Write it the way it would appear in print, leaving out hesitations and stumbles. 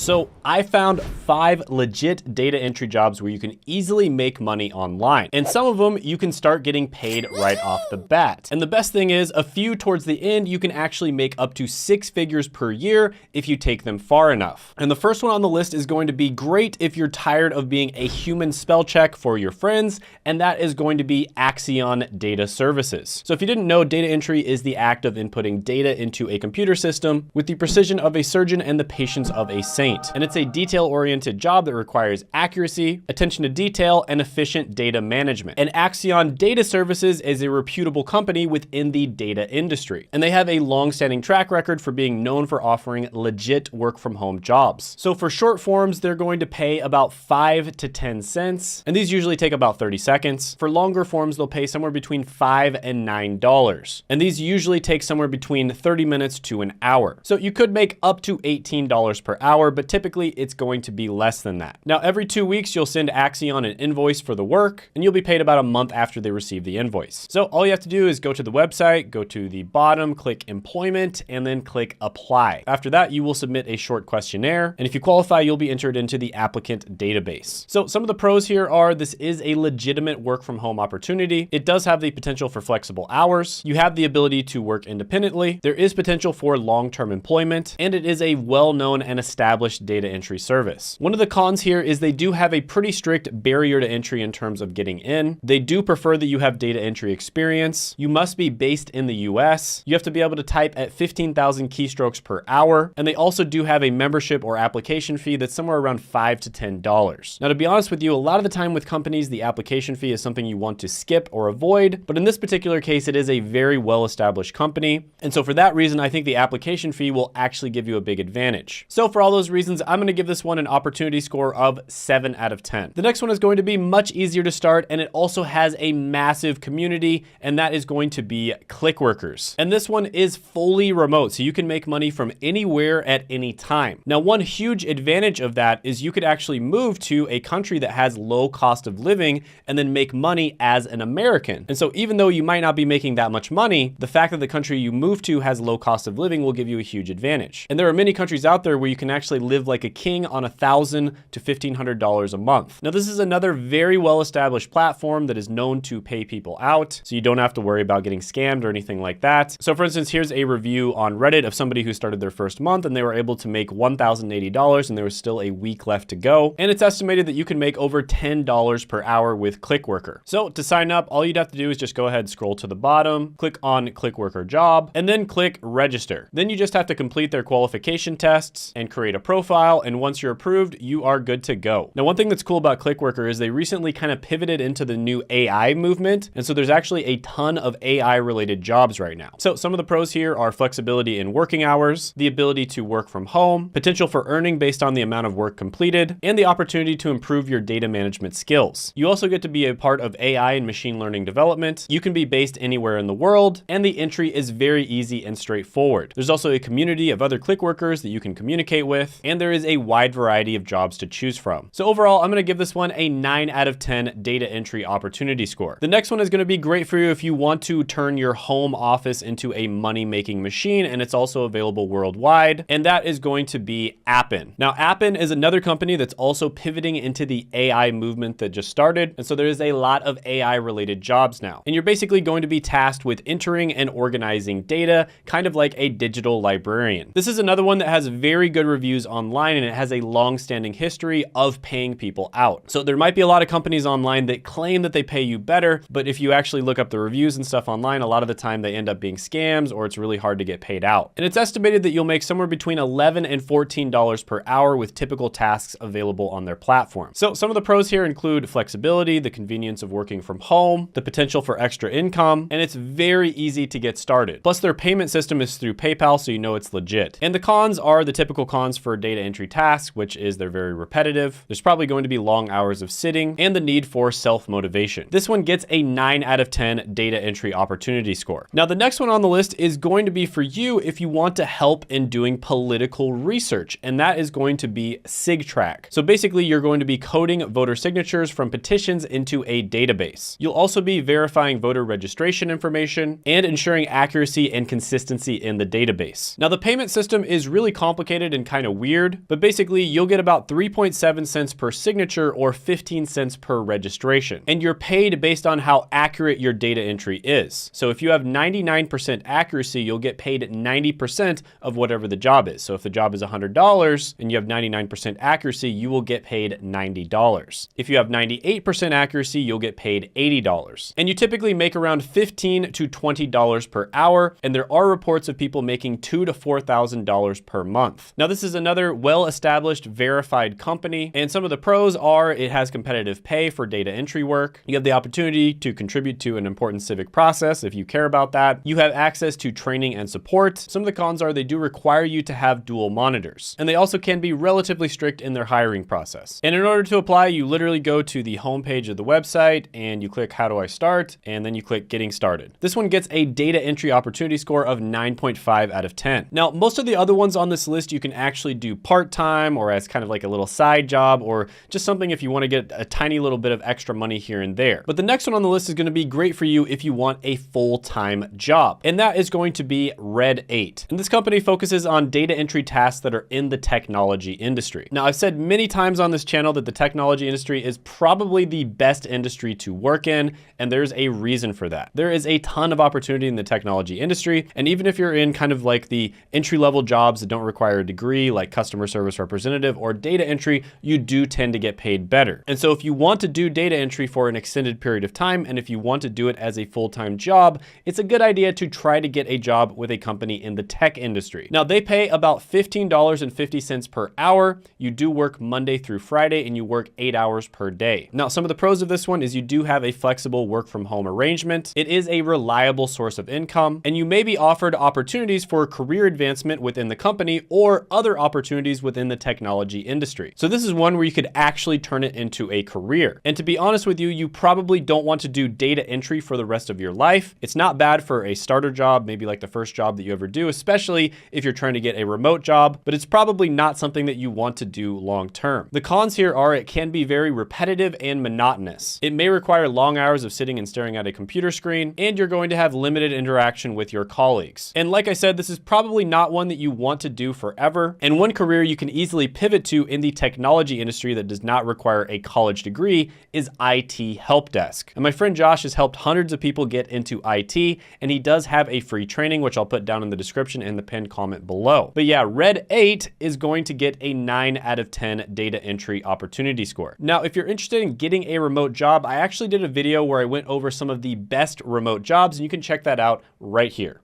So I found 5 legit data entry jobs where you can easily make money online. And some of them you can start getting paid right off the bat. And the best thing is a few towards the end, you can actually make up to 6 figures per year if you take them far enough. And the first one on the list is going to be great if you're tired of being a human spell check for your friends, and that is going to be Axion Data Services. So if you didn't know, data entry is the act of inputting data into a computer system with the precision of a surgeon and the patience of a saint. And it's a detail-oriented job that requires accuracy, attention to detail, and efficient data management. And Axion Data Services is a reputable company within the data industry. And they have a long-standing track record for being known for offering legit work-from-home jobs. So for short forms, they're going to pay about 5 to 10 cents, and these usually take about 30 seconds. For longer forms, they'll pay somewhere between $5 and $9. And these usually take somewhere between 30 minutes to an hour. So you could make up to $18 per hour, but typically it's going to be less than that. Now, every 2 weeks, you'll send Axion an invoice for the work, and you'll be paid about a month after they receive the invoice. So all you have to do is go to the website, go to the bottom, click employment, and then click apply. After that, you will submit a short questionnaire, and if you qualify, you'll be entered into the applicant database. So some of the pros here are this is a legitimate work from home opportunity. It does have the potential for flexible hours. You have the ability to work independently. There is potential for long-term employment, and it is a well-known and established data entry service. One of the cons here is they do have a pretty strict barrier to entry in terms of getting in. They do prefer that you have data entry experience. You must be based in the US. You have to be able to type at 15,000 keystrokes per hour. And they also do have a membership or application fee that's somewhere around $5 to $10. Now, to be honest with you, a lot of the time with companies, the application fee is something you want to skip or avoid. But in this particular case, it is a very well-established company. And so for that reason, I think the application fee will actually give you a big advantage. So for all those reasons, I'm going to give this one an opportunity score of 7 out of 10. The next one is going to be much easier to start, and it also has a massive community, and that is going to be Clickworkers. And this one is fully remote, so you can make money from anywhere at any time. Now, one huge advantage of that is you could actually move to a country that has low cost of living and then make money as an American. And so even though you might not be making that much money, the fact that the country you move to has low cost of living will give you a huge advantage. And there are many countries out there where you can actually live like a king on $1,000 to $1,500 a month. Now, this is another very well-established platform that is known to pay people out, so you don't have to worry about getting scammed or anything like that. So for instance, here's a review on Reddit of somebody who started their first month and they were able to make $1,080 and there was still a week left to go. And it's estimated that you can make over $10 per hour with Clickworker. So to sign up, all you'd have to do is just go ahead and scroll to the bottom, click on Clickworker job, and then click register. Then you just have to complete their qualification tests and create a profile. And once you're approved, you are good to go. Now, one thing that's cool about Clickworker is they recently kind of pivoted into the new AI movement. And so there's actually a ton of AI related jobs right now. So some of the pros here are flexibility in working hours, the ability to work from home, potential for earning based on the amount of work completed, and the opportunity to improve your data management skills. You also get to be a part of AI and machine learning development. You can be based anywhere in the world, and the entry is very easy and straightforward. There's also a community of other Clickworkers that you can communicate with, and there is a wide variety of jobs to choose from. So overall, I'm going to give this one a 9 out of 10 data entry opportunity score. The next one is going to be great for you if you want to turn your home office into a money-making machine, and it's also available worldwide, and that is going to be Appen. Now, Appen is another company that's also pivoting into the AI movement that just started, and so there is a lot of AI-related jobs now. And you're basically going to be tasked with entering and organizing data, kind of like a digital librarian. This is another one that has very good reviews online, and it has a long-standing history of paying people out. So there might be a lot of companies online that claim that they pay you better, but if you actually look up the reviews and stuff online, a lot of the time they end up being scams or it's really hard to get paid out. And it's estimated that you'll make somewhere between $11 and $14 per hour with typical tasks available on their platform. So some of the pros here include flexibility, the convenience of working from home, the potential for extra income, and it's very easy to get started. Plus their payment system is through PayPal, so you know it's legit. And the cons are the typical cons for data entry tasks, which is they're very repetitive. There's probably going to be long hours of sitting and the need for self-motivation. This one gets a 9 out of 10 data entry opportunity score. Now, the next one on the list is going to be for you if you want to help in doing political research, and that is going to be SigTrack. So basically, you're going to be coding voter signatures from petitions into a database. You'll also be verifying voter registration information and ensuring accuracy and consistency in the database. Now, the payment system is really complicated and kind of weird. weird, but basically you'll get about 3.7 cents per signature or 15 cents per registration. And you're paid based on how accurate your data entry is. So if you have 99% accuracy, you'll get paid 90% of whatever the job is. So if the job is $100 and you have 99% accuracy, you will get paid $90. If you have 98% accuracy, you'll get paid $80. And you typically make around $15 to $20 per hour, and there are reports of people making $2,000 to $4,000 per month. Now, this is another well-established, verified company, and some of the pros are it has competitive pay for data entry work. You have the opportunity to contribute to an important civic process if you care about that. You have access to training and support. Some of the cons are they do require you to have dual monitors, and they also can be relatively strict in their hiring process. And in order to apply, you literally go to the homepage of the website and you click how do I start, and then you click getting started. This one gets a data entry opportunity score of 9.5 out of 10. Now, most of the other ones on this list you can actually do part-time or as kind of like a little side job or just something if you want to get a tiny little bit of extra money here and there. But the next one on the list is going to be great for you if you want a full-time job, and that is going to be Red 8. And this company focuses on data entry tasks that are in the technology industry. Now, I've said many times on this channel that the technology industry is probably the best industry to work in, and there's a reason for that. There is a ton of opportunity in the technology industry, and even if you're in kind of like the entry-level jobs that don't require a degree like customer service representative or data entry, you do tend to get paid better. And so if you want to do data entry for an extended period of time, and if you want to do it as a full-time job, it's a good idea to try to get a job with a company in the tech industry. Now, they pay about $15.50 per hour. You do work Monday through Friday, and you work 8 hours per day. Now, some of the pros of this one is you do have a flexible work from home arrangement. It is a reliable source of income, and you may be offered opportunities for career advancement within the company or other opportunities within the technology industry. So this is one where you could actually turn it into a career. And to be honest with you, you probably don't want to do data entry for the rest of your life. It's not bad for a starter job, maybe like the first job that you ever do, especially if you're trying to get a remote job, but it's probably not something that you want to do long term. The cons here are it can be very repetitive and monotonous. It may require long hours of sitting and staring at a computer screen, and you're going to have limited interaction with your colleagues. And like I said, this is probably not one that you want to do forever. And one career you can easily pivot to in the technology industry that does not require a college degree is IT help desk. And my friend Josh has helped hundreds of people get into IT, and he does have a free training, which I'll put down in the description and the pinned comment below. But yeah, Red 8 is going to get a 9 out of 10 data entry opportunity score. Now, if you're interested in getting a remote job, I actually did a video where I went over some of the best remote jobs, and you can check that out right here.